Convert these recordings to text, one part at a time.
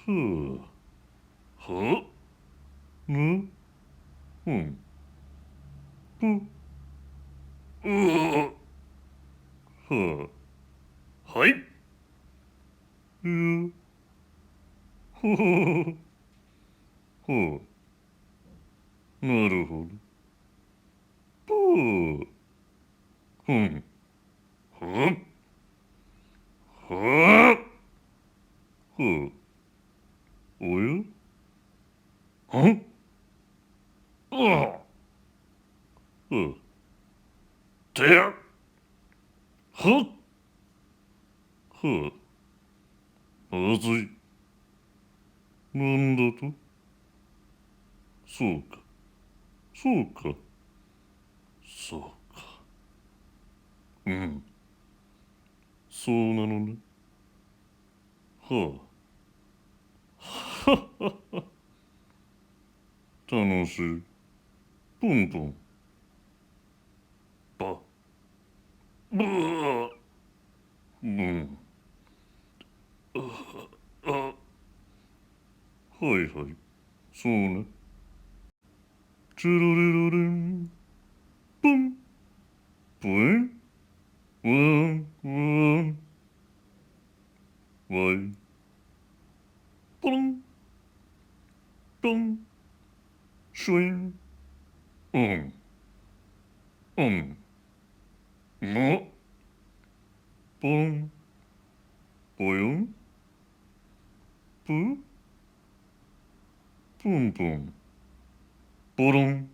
ふう、は、ぬ、うん、ぷ、うわ、は、はい、う、ほほほ、ほう、なるほど。ぷう、ふん、は、は、ふう、おや、は、ああ、ふう、てや、はっ、ふう、まずい。なんだと？そうか、そうか、そうか。うん、そうなのね。はあ。楽しい。ポンポン。ば。ブー。うん。あ、はいはい。そうね。チュルルルルン。ポン。ポン。ワン。ワン。ワイ。ポン。ポン。シュイン。うん。うん。の。ポン。ポヨン。プ。ポンポン。ポロン。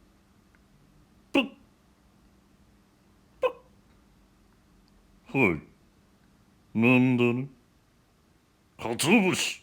プッ。はい。なんだね。かつお節。